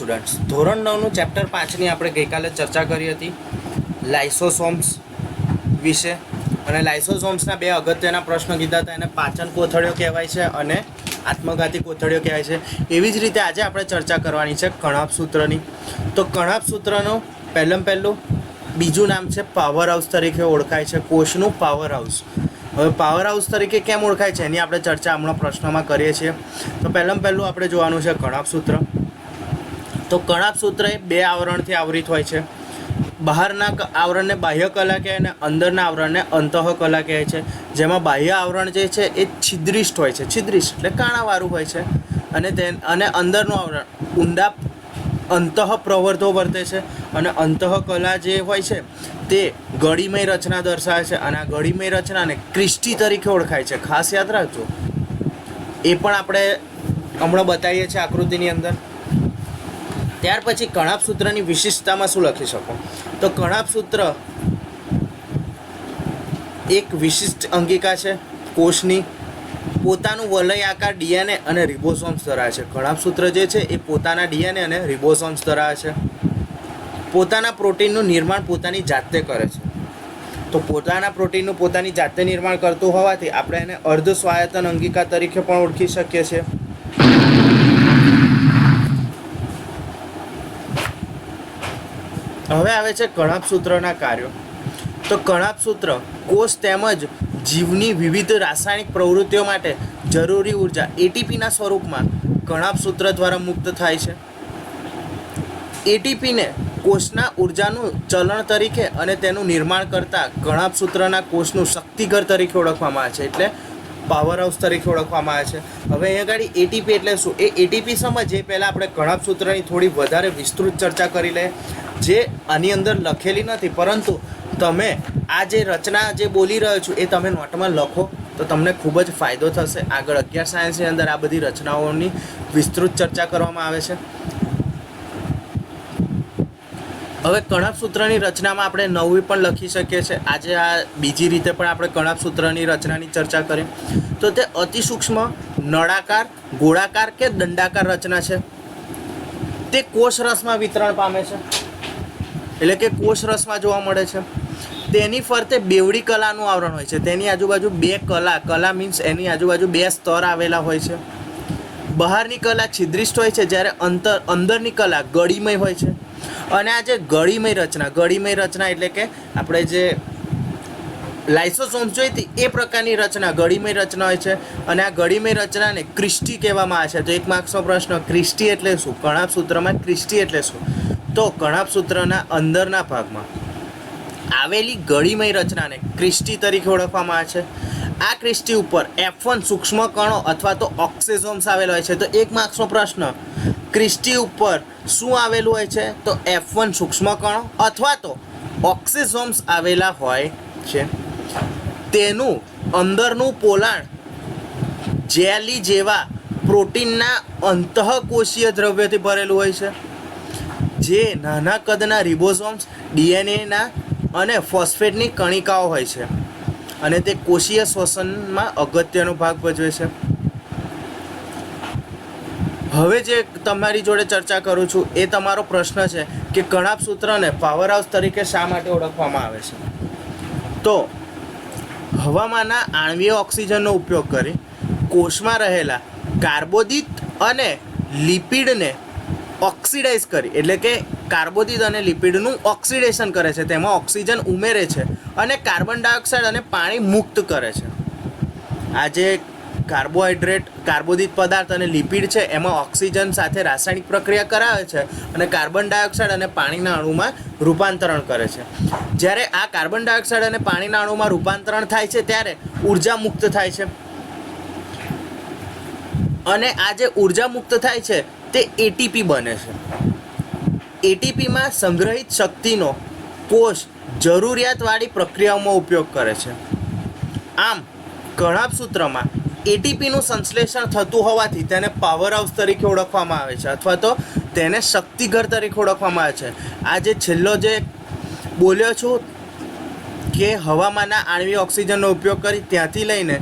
Students, ધોરણ 9નું chapter 5ની આપણે ગઈકાલે ચર્ચા કરી હતી લાઇસોસોમ્સ વિશે, અને લાઇસોસોમ્સના બે અગત્યના પ્રશ્નો કીધા હતા. એને પાચન કોથળીઓ કહેવાય છે અને આત્મઘાતી કોથળીઓ કહેવાય છે. એવી જ રીતે આજે આપણે ચર્ચા કરવાની છે કણાભ સૂત્રની. તો કણાભ સૂત્રનું પહેલું બીજું નામ છે પાવર હાઉસ તરીકે ઓળખાય છે. કોષનું પાવર હાઉસ. હવે પાવર હાઉસ તરીકે કેમ ઓળખાય છે એની આપણે ચર્ચા હમણાં પ્રશ્નમાં કરીએ છીએ. તો પહેલું આપણે જોવાનું છે કણાભ સૂત્ર. તો કણાભ સૂત્ર એ બે આવરણથી આવરિત હોય છે. બહારના આવરણને બાહ્ય કલા કહેવાય અને અંદરના આવરણને અંતઃકલા કહેવાય છે. જેમાં બાહ્ય આવરણ જે છે એ છિદ્રિષ્ટ હોય છે. છિદ્રિષ્ટ એટલે કાણાવાળું હોય છે, અને અંદરનું આવરણ ઊંડા અંતઃપ્રવર્ધો વર્તે છે. અને અંતઃકલા જે હોય છે તે ગળીમય રચના દર્શાવે છે, અને આ ગળીમય રચનાને ક્રિસ્ટી તરીકે ઓળખાય છે. ખાસ યાદ રાખજો, એ પણ આપણે હમણાં બતાવીએ છીએ આકૃતિની અંદર. ત્યાર પછી કણાભ સૂત્રની વિશિષ્ટતામાં શું લખી શકો? તો કણાભ સૂત્ર એક વિશિષ્ટ અંગિકા છે કોષની. પોતાનું વલય આકાર ડીએનએ અને રિબોસોમ્સ ધરાવે છે. કણાભ સૂત્ર જે છે એ પોતાના ડીએનએ અને રિબોસોમ્સ ધરાવે છે. પોતાના પ્રોટીનનું નિર્માણ પોતાની જાતે કરે છે. તો પોતાના પ્રોટીનનું પોતાની જાતે નિર્માણ કરતું હોવાથી આપણે એને અર્ધ સ્વાયત્તન અંગિકા તરીકે પણ ઓળખી શકીએ છીએ. હવે આવે છે કણાભ સૂત્રના કાર્યો. તો કણાભ સૂત્ર કોષ તેમજ જીવની વિવિધ રાસાયણિક પ્રવૃત્તિઓ માટે જરૂરી ઉર્જા એટીપીના સ્વરૂપમાં કણાભ સૂત્ર દ્વારા મુક્ત થાય છે. એટીપીને કોષના ઉર્જાનું ચલણ તરીકે અને તેનું નિર્માણ કરતા કણાભ સૂત્રના કોષનું શક્તિઘર તરીકે ઓળખવામાં આવે છે, એટલે પાવર હાઉસ તરીકે ઓળખવામાં આવે છે. હવે અહીંયા આગળ એટીપી એટલે શું? એ એટીપી સમજીએ પહેલાં આપણે કણાભ સૂત્રની થોડી વધારે વિસ્તૃત ચર્ચા કરી લઈએ, જે આની અંદર લખેલી નથી, પરંતુ તમે આ જે રચના જે બોલી રહ્યો છું એ તમે નોટમાં લખો તો તમને ખૂબ જ ફાયદો થશે. આગળ 11 સાયન્સની અંદર આ બધી રચનાઓની વિસ્તૃત ચર્ચા કરવામાં આવે છે. હવે કણાભ સૂત્રની રચનામાં આપણે નવી પણ લખી શકીએ છીએ. આજે આ બીજી રીતે પણ આપણે કણાભ સૂત્રની રચનાની ચર્ચા કરીએ તો તે અતિ સૂક્ષ્મ નળાકાર, ગોળાકાર કે દંડાકાર રચના છે. તે કોષરસમાં વિતરણ પામે છે, એટલે કે કોષરસમાં જોવા મળે છે. તેની ફરતે બેવડી કલાનું આવરણ હોય છે. તેની આજુબાજુ બે કલા મીન્સ એની આજુબાજુ બે સ્તર આવેલા હોય છે. બહારની કલા છિદ્રિષ્ટ હોય છે, જ્યારે અંદરની કલા ગળીમય હોય છે. અને આ જે ગળીમય રચના એટલે કે આપણે જે લાઇસોસોમ્સ જોઈ હતી એ પ્રકારની રચના ગળીમય રચના હોય છે. અને આ ગળીમય રચનાને ક્રિસ્ટી કહેવામાં આવે છે. તો એક માર્ક્સનો પ્રશ્ન, ક્રિસ્ટી એટલે શું? કણાભ સૂત્રમાં ક્રિસ્ટી એટલે શું? તો કણાભ સૂત્રના અંદરના ભાગમાં આવેલી ગળીમય રચનાને ક્રિસ્ટી તરીકે ઓળખવામાં આવે છે. આ ક્રિસ્ટી ઉપર F1 સૂક્ષ્મ કણો અથવા તો ઓક્સિઝોમ્સ આવેલા હોય છે. તો એક માર્ક્સનો પ્રશ્ન, ક્રિસ્ટી ઉપર શું આવેલું હોય છે? તો F1 સૂક્ષ્મ કણો અથવા તો ઓક્સિઝોમ્સ આવેલા હોય છે. તેનું અંદરનું પોલાણ જેલી જેવા પ્રોટીનના અંતઃકોષીય દ્રવ્યથી ભરેલું હોય છે, જે નાના કદના રિબોસોમ્સ, ડીએનએના અને ફોસ્ફેટની કણિકાઓ હોય છે, અને તે કોષીય શ્વસનમાં અગત્યનો ભાગ ભજવે છે. હવે જે તમારી જોડે ચર્ચા કરું છું એ તમારો પ્રશ્ન છે કે કણાભ સૂત્રને પાવર હાઉસ તરીકે શા માટે ઓળખવામાં આવે છે? તો હવામાંના આણ્વીય ઓક્સિજનનો ઉપયોગ કરી કોષમાં રહેલા કાર્બોદિત અને લિપિડને ઓક્સિડાઇઝ કરી, એટલે કે કાર્બોદિત અને લિપિડનું ઓક્સિડેશન કરે છે, તેમાં ઓક્સિજન ઉમેરે છે અને કાર્બન ડાયોક્સાઇડ અને પાણી મુક્ત કરે છે. આ જે કાર્બોદિત પદાર્થ અને લિપિડ છે એમાં ઓક્સિજન સાથે રાસાયણિક પ્રક્રિયા કરાવે છે અને કાર્બન ડાયોક્સાઇડ અને પાણીના અણુમાં રૂપાંતરણ કરે છે. જ્યારે આ કાર્બન ડાયોક્સાઇડ અને પાણીના અણુમાં રૂપાંતરણ થાય છે ત્યારે ઉર્જા મુક્ત થાય છે, અને આ જે ઉર્જા મુક્ત થાય છે તે એટીપી બને છે. એટીપીમાં સંગ્રહિત શક્તિનો કોષ જરૂરિયાતવાળી પ્રક્રિયાઓમાં ઉપયોગ કરે છે. આમ કણાભ સૂત્રમાં એટીપીનું સંશ્લેષણ થતું હોવાથી તેને પાવર હાઉસ તરીકે ઓળખવામાં આવે છે, અથવા તો તેને શક્તિઘર તરીકે ઓળખવામાં આવે છે. આ જે છેલ્લો જે બોલ્યો છું કે હવામાંના આણ્વીય ઓક્સિજનનો ઉપયોગ કરી ત્યાંથી લઈને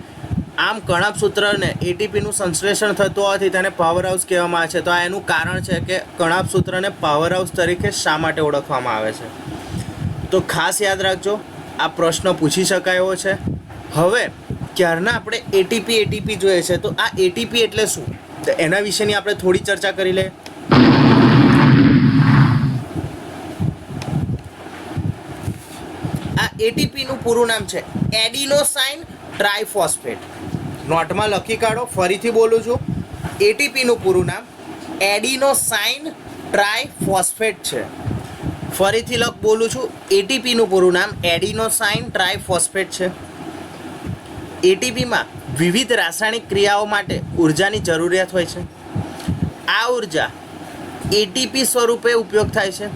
આમ કણાભસૂત્રને એટીપીનું સંશ્લેષણ થતું હોવાથી તેને પાવર હાઉસ કહેવામાં આવે છે. તો આ એનું કારણ છે કે કણાભસૂત્રને પાવર હાઉસ તરીકે શા માટે ઓળખવામાં આવે છે. તો ખાસ યાદ રાખજો, આ પ્રશ્ન પૂછી શકાય એવો છે. હવે ક્યારના આપણે એટીપી જોઈએ છે, તો આ એટીપી એટલે શું, તો એના વિશેની આપણે થોડી ચર્ચા કરી લઈએ. આ એટીપીનું પૂરું નામ છે એડિનોસાઇન ટ્રાઇફોસ્ફેટ. નોટમાં લખી કાઢો, ફરીથી બોલું છું. એટીપીનું પૂરું નામ એડિનોસાઇન ટ્રાઇફોસ્ફેટ છે. ફરીથી બોલું છું, એટીપીનું પૂરું નામ એડિનોસાઇન ટ્રાઇફોસ્ફેટ છે. એટીપીમાં વિવિધ રાસાયણિક ક્રિયાઓ માટે ઉર્જાની જરૂરિયાત હોય છે. આ ઉર્જા એટીપી સ્વરૂપે ઉપયોગ થાય છે.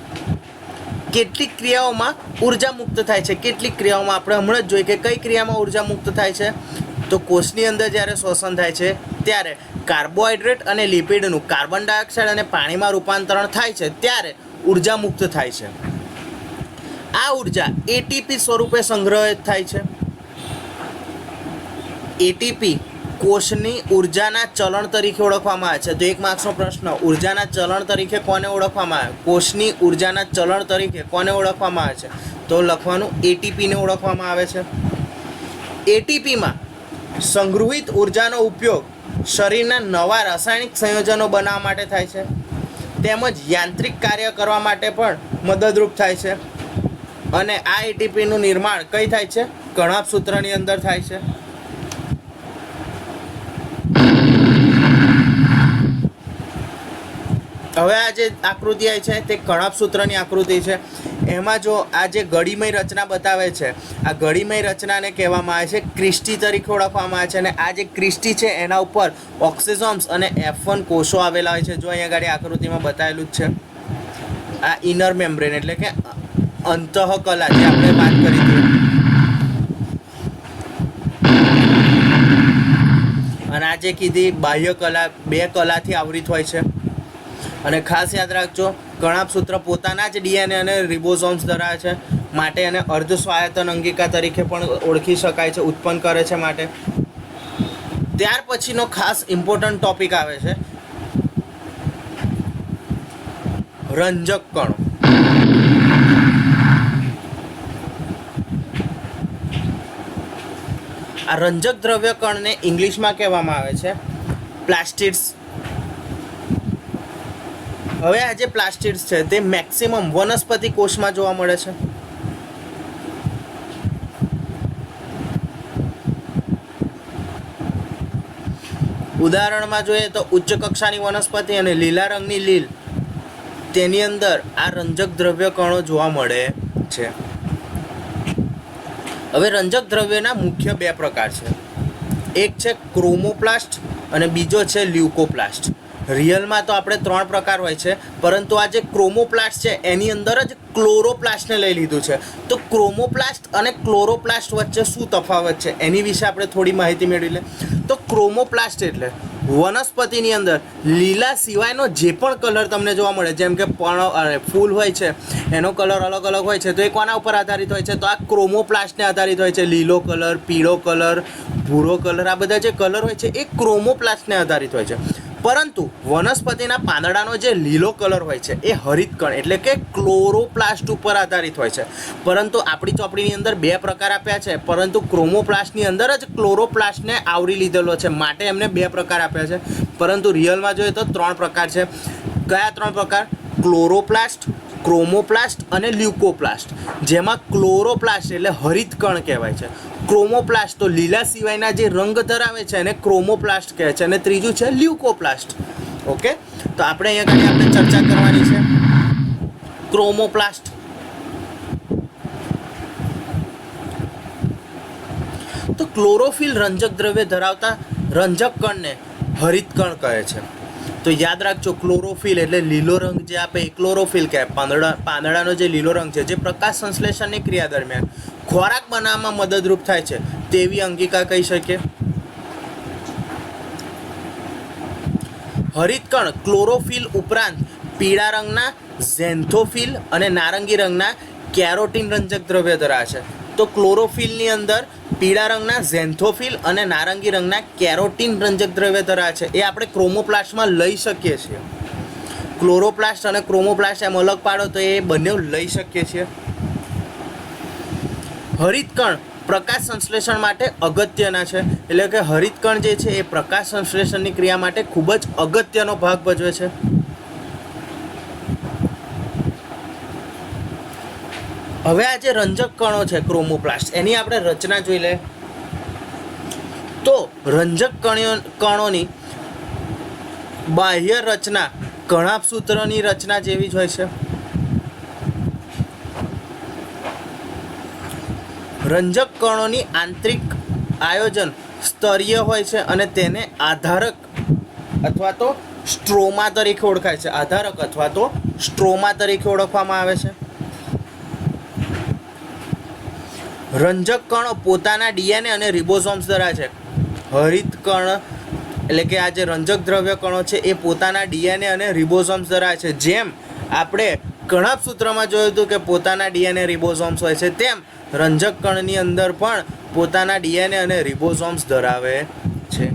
કેટલીક ક્રિયાઓમાં ઉર્જા મુક્ત થાય છે, કેટલીક ક્રિયાઓમાં આપણે હમણાં જ જોઈએ કે કઈ ક્રિયામાં ઉર્જા મુક્ત થાય છે. તો કોષની અંદર જ્યારે શોષણ થાય છે ત્યારે કાર્બોહાઈડ્રેટ અને લિપિડનું કાર્બન ડાયોક્સાઇડ અને પાણીમાં રૂપાંતરણ થાય છે ત્યારે ઉર્જા મુક્ત થાય છે. આ ઉર્જા એટીપી સ્વરૂપે સંગ્રહિત થાય છે. એટીપી કોષની ઉર્જાના ચલણ તરીકે ઓળખવામાં આવે છે. તો 1 માર્ક્સનો પ્રશ્ન, ઉર્જાના ચલણ તરીકે કોને ઓળખવામાં આવે? કોષની ઉર્જાના ચલણ તરીકે કોને ઓળખવામાં આવે છે? તો લખવાનું એટીપીને ઓળખવામાં આવે છે. એટીપીમાં સંગૃહિત ઉર્જાનો ઉપયોગ શરીરના નવા રાસાયણિક સંયોજનો બનાવવા માટે થાય છે, તેમજ યાંત્રિક કાર્ય કરવા માટે પણ મદદરૂપ થાય છે. અને આ એટીપીનું નિર્માણ કઈ થાય છે? કણાભસૂત્રની અંદર થાય છે. હવે આ જે આકૃતિ આવી છે તે કણાભસૂત્રની આકૃતિ છે. એમાં જો આ જે ગળીમય રચના બતાવે છે, આ ગળીમય રચનાને કહેવામાં આવે છે ક્રિસ્ટી તરીકે ઓળખવામાં આવે છે. અને આ જે ક્રિસ્ટી છે એના ઉપર ઓક્સિસોમ્સ અને F1 કોષો આવેલા હોય છે. જો અહીંયા આગળ આકૃતિમાં બતાવેલું જ છે. આ ઇનર મેમ્બ્રેન એટલે કે અંતઃકલા જે આપણે વાત કરી હતી. અને આ જે કીધી બાહ્ય કલા, 2 કલાથી આવૃત હોય છે. અને ખાસ યાદ રાખજો, કણાભસૂત્ર પોતાના જ ડીએનએ અને રિબોઝોમ્સ ધરાવે છે, માટે એને અર્ધ સ્વાયત્તન અંગિકા તરીકે પણ ઓળખી શકાય છે, ઉત્પન્ન કરે છે માટે. ત્યાર પછીનો ખાસ ઇમ્પોર્ટન્ટ ટોપિક આવે છે રંજક કણો. આ રંજક દ્રવ્ય કણને ઇંગ્લિશમાં કહેવામાં આવે છે પ્લાસ્ટિડ્સ. હવે આ જે પ્લાસ્ટિડ્સ છે તે મેક્સિમમ વનસ્પતિ કોષમાં જોવા મળે છે. ઉદાહરણમાં જોઈએ તો ઉચ્ચ કક્ષાની વનસ્પતિ અને લીલા રંગની લીલ, તેની અંદર આ રંજક દ્રવ્ય કણો જોવા મળે છે. હવે રંજક દ્રવ્યના મુખ્ય 2 પ્રકાર છે. એક છે ક્રોમોપ્લાસ્ટ અને બીજો છે લ્યુકોપ્લાસ્ટ. રિયલમાં તો આપણે 3 પ્રકાર હોય છે, પરંતુ આ જે ક્રોમોપ્લાસ્ટ છે એની અંદર જ ક્લોરોપ્લાસ્ટને લઈ લીધું છે. તો ક્રોમોપ્લાસ્ટ અને ક્લોરોપ્લાસ્ટ વચ્ચે શું તફાવત છે એની વિશે આપણે થોડી માહિતી મેળવી લે. તો ક્રોમોપ્લાસ્ટ એટલે વનસ્પતિની અંદર લીલા સિવાયનો જે પણ કલર તમને જોવા મળે, જેમ કે ફૂલ હોય છે એનો કલર અલગ અલગ હોય છે, તો એ કોના ઉપર આધારિત હોય છે? તો આ ક્રોમોપ્લાસ્ટને આધારિત હોય છે. લીલો કલર, પીળો કલર, ભૂરો કલર, આ બધા જે કલર હોય છે એ ક્રોમોપ્લાસ્ટને આધારિત હોય છે. પરંતુ વનસ્પતિના પાંદડાનો જે લીલો કલર હોય છે એ હરિતકણ એટલે કે ક્લોરોપ્લાસ્ટ ઉપર આધારિત હોય છે. પરંતુ આપણી ચોપડીની અંદર 2 પ્રકાર આપ્યા છે, પરંતુ ક્રોમોપ્લાસ્ટની અંદર જ ક્લોરોપ્લાસ્ટને આવરી લીધેલો છે, માટે એમને 2 પ્રકાર આપ્યા છે. પરંતુ રિયલમાં જોઈએ તો 3 પ્રકાર છે. કયા 3 પ્રકાર? ક્લોરોપ્લાસ્ટ, ક્રોમોપ્લાસ્ટ અને લ્યુકોપ્લાસ્ટ. જેમાં ક્લોરોપ્લાસ્ટ એટલે હરિતકણ કહેવાય છે. ક્રોમોપ્લાસ્ટ તો લીલા સિવાયના જે રંગ ધરાવે છે એને ક્રોમોપ્લાસ્ટ કહે છે. અને ત્રીજું છે લ્યુકોપ્લાસ્ટ. ઓકે, તો આપણે અહીંયા આપણે ચર્ચા કરવાની છે ક્રોમોપ્લાસ્ટ. તો ક્લોરોફિલ રંજક દ્રવ્ય ધરાવતા રંજક કણને હરિતકણ કહે છે. તો યાદ રાખજો, ક્લોરોફિલ એટલે લીલો રંગ જે આપે એ ક્લોરોફિલ કહેવાય. પાંદડાનો જે લીલો રંગ છે જે પ્રકાશ સંશ્લેષણની ક્રિયા દરમિયાન ખોરાક બનાવવામાં મદદરૂપ થાય છે તેવી અંગિકા કહી શકીએ. હરિતકણ ક્લોરોફિલ ઉપરાંત પીળા રંગના ઝેન્થોફિલ અને નારંગી રંગના કેરોટીન રંજક દ્રવ્ય ધરાવે છે. તો ક્લોરોફિલની અંદર પીળા રંગના ઝેન્થોફિલ અને નારંગી રંગના કેરોટીન રંજક દ્રવ્ય ધરાવે છે. એ આપણે ક્રોમોપ્લાસ્ટમાં લઈ શકીએ છીએ. ક્લોરોપ્લાસ્ટ અને ક્રોમોપ્લાસ્ટ એમ અલગ પાડો તો એ બંને લઈ શકીએ છીએ. હરિતકણ પ્રકાશ સંશ્લેષણ માટે અગત્યના છે. એટલે કે હરિતકણ જે છે એ પ્રકાશ સંશ્લેષણની ક્રિયા માટે ખૂબ જ અગત્યનો ભાગ ભજવે છે. હવે આ જે રંજક કણો છે ક્રોમોપ્લાસ્ટ, એની આપણે રચના જોઈ લે તો રંજક કણોની બાહ્ય રચના કણાભસૂત્રની રચના જેવી જ હોય છે. રંજક કણોની આંતરિક આયોજન સ્તરીય હોય છે અને તેને આધારક અથવા તો સ્ટ્રોમા તરીકે ઓળખાય છે. આધારક અથવા તો સ્ટ્રોમા તરીકે ઓળખવામાં આવે છે. રંજક કણો પોતાના ડીએનએ અને રિબોસોમ્સ ધરાવે છે. હરિતકણ એટલે કે આ જે રંજક દ્રવ્ય કણો છે એ પોતાના ડીએનએ અને રિબોસોમ્સ ધરાવે છે. જેમ આપણે કણાભસૂત્રમાં જોયું હતું કે પોતાના ડીએનએ રિબોસોમ્સ હોય છે, તેમ રંજક કણની અંદર પણ પોતાના ડીએનએ અને રિબોસોમ્સ ધરાવે છે.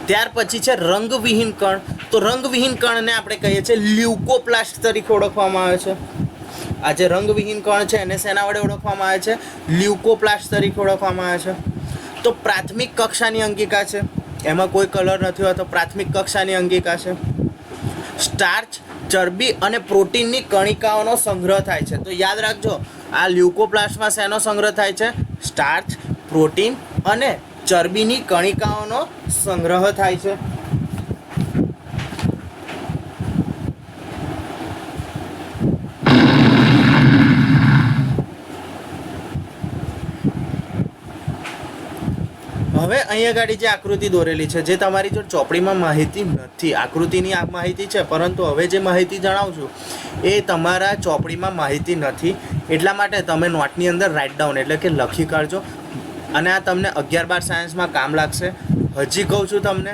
ત્યાર પછી છે રંગવિહીન કણ. તો રંગવિહીન કણને આપણે કહીએ છીએ લ્યુકોપ્લાસ્ટ તરીકે ઓળખવામાં આવે છે. આ જે રંગવિહીન કણ છે એને શેના વડે ઓળખવામાં આવે છે? લ્યુકોપ્લાસ્ટ તરીકે ઓળખવામાં આવે છે. તો પ્રાથમિક કક્ષાની અંગિકા છે, એમાં કોઈ કલર નથી હોતો. પ્રાથમિક કક્ષાની અંગિકા છે. સ્ટાર્ચ, ચરબી અને પ્રોટીનની કણિકાઓનો સંગ્રહ થાય છે. તો યાદ રાખજો, આ લ્યુકોપ્લાસ્ટમાં શેનો સંગ્રહ થાય છે? સ્ટાર્ચ, પ્રોટીન અને ચરબીની કણિકાઓનો સંગ્રહ થાય છે. હવે અહીંયા ગાડી જે આકૃતિ દોરેલી છે, જે તમારી જો ચોપડીમાં માહિતી નથી, આકૃતિની આ માહિતી છે, પરંતુ હવે જે માહિતી જણાવું છું એ તમારા ચોપડીમાં માહિતી નથી. એટલા માટે તમે નોટની અંદર રાઇટ ડાઉન એટલે કે લખી કાઢજો અને આ તમને 11-12 સાયન્સમાં કામ લાગશે. હજી કહું છું તમને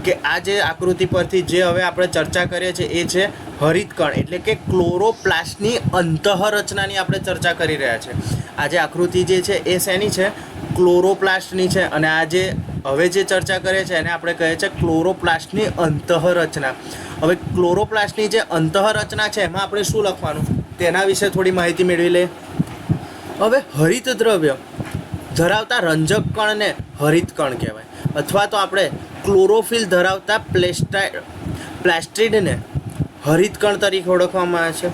કે આ જે આકૃતિ પરથી જે હવે આપણે ચર્ચા કરીએ છીએ એ છે હરિતકણ એટલે કે ક્લોરોપ્લાસ્ટની અંતઃરચનાની આપણે ચર્ચા કરી રહ્યા છીએ. આ જે આકૃતિ જે છે એ શેની છે? ક્લોરોપ્લાસ્ટની છે. અને આ જે હવે જે ચર્ચા કરીએ છીએ એને આપણે કહીએ છીએ ક્લોરોપ્લાસ્ટની અંતઃરચના. હવે ક્લોરોપ્લાસ્ટની જે અંતઃરચના છે એમાં આપણે શું લખવાનું તેના વિશે થોડી માહિતી મેળવી લઈએ. હવે હરિત દ્રવ્ય ધરાવતા રંજક કણને હરિતકણ કહેવાય, અથવા તો આપણે ક્લોરોફિલ ધરાવતા પ્લાસ્ટિડને હરિતકણ તરીકે ઓળખવામાં આવે છે.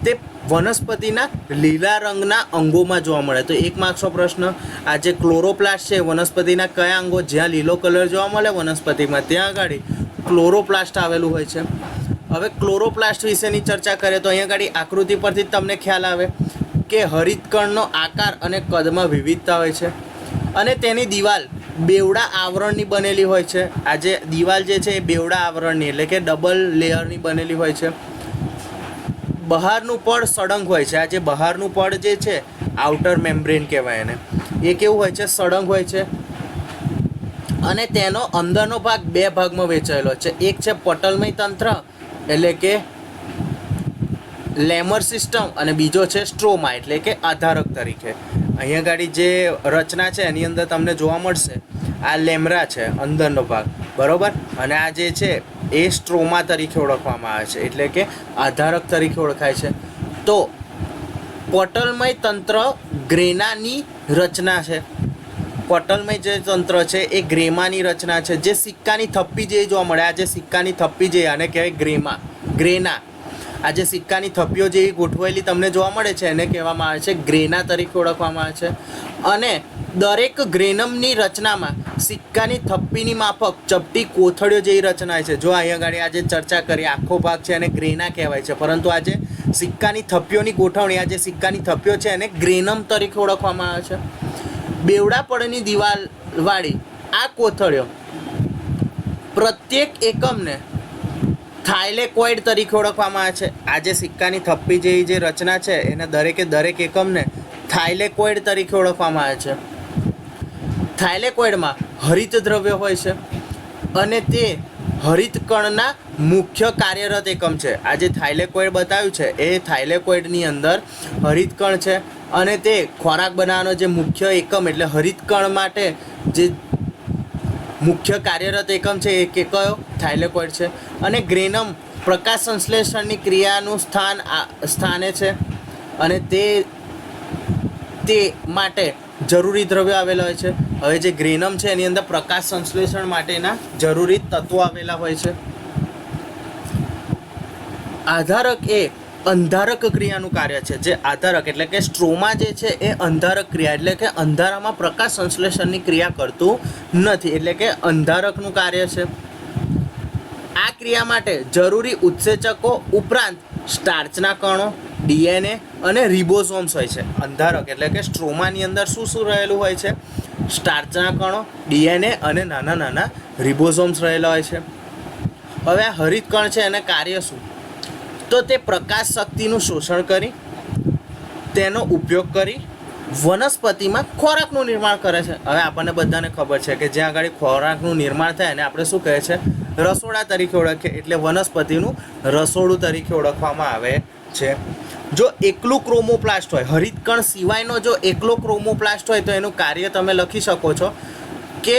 તે વનસ્પતિના લીલા રંગના અંગોમાં જોવા મળે. તો 1 માર્ક્સનો પ્રશ્ન. આ જે ક્લોરોપ્લાસ્ટ છે વનસ્પતિના કયા અંગો જ્યાં લીલો કલર જોવા મળે વનસ્પતિમાં ત્યાં આગળ ક્લોરોપ્લાસ્ટ આવેલું હોય છે. હવે ક્લોરોપ્લાસ્ટ વિશેની ચર્ચા કરીએ તો અહીંયા આગળ આકૃતિ પરથી જ તમને ખ્યાલ આવે કે હરિતકણનો આકાર અને કદમાં વિવિધતા હોય છે અને તેની દિવાલ બેવડા આવરણની બનેલી હોય છે. આ જે દિવાલ જે છે એ બેવડા આવરણની એટલે કે ડબલ લેયરની બનેલી હોય છે. બહારનું પડ સળંગ હોય છે. આ જે બહારનું પડ જે છે આઉટર મેમ્બ્રેન કહેવાય એને, એ કેવું હોય છે? સળંગ હોય છે. અને તેનો અંદરનો ભાગ 2 ભાગમાં વહેંચાયેલો છે. એક છે પટલમય તંત્ર એટલે કે લેમર સિસ્ટમ અને બીજો છે સ્ટ્રોમા એટલે કે આધારક તરીકે. અહીંયા ગાડી જે રચના છે એની અંદર તમને જોવા મળશે આ લેમરા છે અંદરનો ભાગ, બરોબર, અને આ જે છે એ સ્ટ્રોમા તરીકે ઓળખવામાં આવે છે એટલે કે આધારક તરીકે ઓળખાય છે. તો પટલમય તંત્ર ગ્રેનાની રચના છે. પટલમય જે તંત્ર છે એ ગ્રેમાની રચના છે, જે સિક્કાની થપ્પી જેવી જોવા મળે. આ જે સિક્કાની થપ્પી જેવી આને કહેવાય ગ્રેના. આ જે સિક્કાની થપ્પીઓ જેવી ગોઠવાયેલી તમને જોવા મળે છે એને કહેવામાં આવે છે ગ્રેના તરીકે ઓળખવામાં આવે છે. અને દરેક ગ્રેનમની રચનામાં સિક્કાની થપ્પીની માફક ચપટી કોથળીઓ જેવી રચના છે. જો અહીંયા આગળ આજે ચર્ચા કરી આખો ભાગ છે એને ગ્રેના કહેવાય છે, પરંતુ આજે સિક્કાની થપ્પીઓની ગોઠવણી, આ જે સિક્કાની થપ્પીઓ છે એને ગ્રેનમ તરીકે ઓળખવામાં આવે છે. બેવડા પડની દિવાલવાળી આ કોથળીઓ પ્રત્યેક એકમને થાઇલેકોઇડ તરીકે ઓળખવામાં આવે છે. આ જે સિક્કાની થપ્પી જેવી જે રચના છે એને દરેકે દરેક એકમને થાઇલેકોઇડ તરીકે ઓળખવામાં આવે છે. થાઇલેકોઇડમાં હરિત દ્રવ્ય હોય છે અને તે હરિતકણના મુખ્ય કાર્યરત એકમ છે. આ જે થાઇલેકોઇડ બતાવ્યું છે એ થાઇલેકોઇડની અંદર હરિતકણ છે અને તે ખોરાક બનાવવાનો જે મુખ્ય એકમ એટલે હરિતકણ માટે જે મુખ્ય કાર્યરત એકમ છે એ કયો થાઇલેકોઇડ છે. અને ગ્રેનમ પ્રકાશ સંશ્લેષણની ક્રિયાનું સ્થાને છે અને તે માટે જરૂરી દ્રવ્યો આવેલા હોય છે. હવે જે ગ્રેનમ છે એની અંદર પ્રકાશ સંશ્લેષણ માટેના જરૂરી તત્વો આવેલા હોય છે. આધારક એ અંધારક ક્રિયાનું કાર્ય છે. જે આધારક એટલે કે સ્ટ્રોમા જે છે એ અંધારક ક્રિયા એટલે કે અંધારામાં પ્રકાશ સંશ્લેષણની ક્રિયા કરતું નથી એટલે કે અંધારકનું કાર્ય છે. આ ક્રિયા માટે જરૂરી ઉત્સેચકો ઉપરાંત સ્ટાર્ચના કણો, ડીએનએ અને રિબોઝોમ્સ હોય છે. અંધારક એટલે કે સ્ટ્રોમાની અંદર શું રહેલું હોય છે? સ્ટાર્ચના કણો, ડીએનએ અને નાના નાના રિબોઝોમ્સ રહેલા હોય છે. હવે આ હરિતકણ છે એને કાર્ય શું? તો તે પ્રકાશ શક્તિનું શોષણ કરી તેનો ઉપયોગ કરી વનસ્પતિમાં ખોરાકનું નિર્માણ કરે છે. હવે આપણને બધાને ખબર છે કે જ્યાં આગળ ખોરાકનું નિર્માણ થાય અને આપણે શું કહે છે? રસોડા તરીકે ઓળખીએ. એટલે વનસ્પતિનું રસોડું તરીકે ઓળખવામાં આવે છે. જો એકલું ક્રોમોપ્લાસ્ટ હોય, હરિતકણ સિવાયનો જો એકલો ક્રોમોપ્લાસ્ટ હોય તો એનું કાર્ય તમે લખી શકો છો કે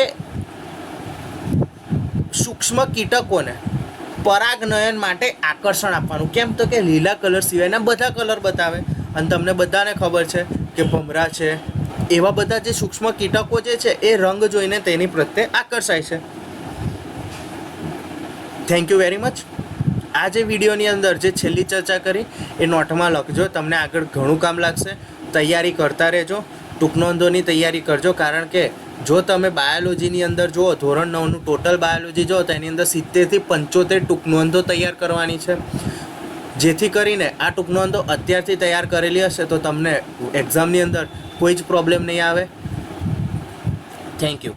સૂક્ષ્મ કીટકોને પરાગનયન માટે આકર્ષણ આપવાનું. કેમ? તો કે લીલા કલર સિવાયના બધા કલર બતાવે અને તમને બધાને ખબર છે કે ભમરા છે એવા બધા જે સૂક્ષ્મ કીટકો જે છે એ રંગ જોઈને તેની પ્રત્યે આકર્ષાય છે. Thank you very much. આ જે વિડીયોની અંદર જે છેલ્લી ચર્ચા કરી એ નોટમાં લખજો. તમને આગળ ઘણું કામ લાગશે. તૈયારી કરતા રહેજો. ટૂંકનોંધોની તૈયારી કરજો. કારણ કે જો તમે બાયોલોજીની અંદર જુઓ, ધોરણ 9નું ટોટલ બાયોલોજી જુઓ તો એની અંદર 70થી 75 ટૂંકનોંધો તૈયાર કરવાની છે. જેથી કરીને આ ટૂંકનોંધો અત્યારથી તૈયાર કરેલી હશે તો તમને એક્ઝામની અંદર કોઈ જ પ્રોબ્લેમ નહીં આવે. Thank you.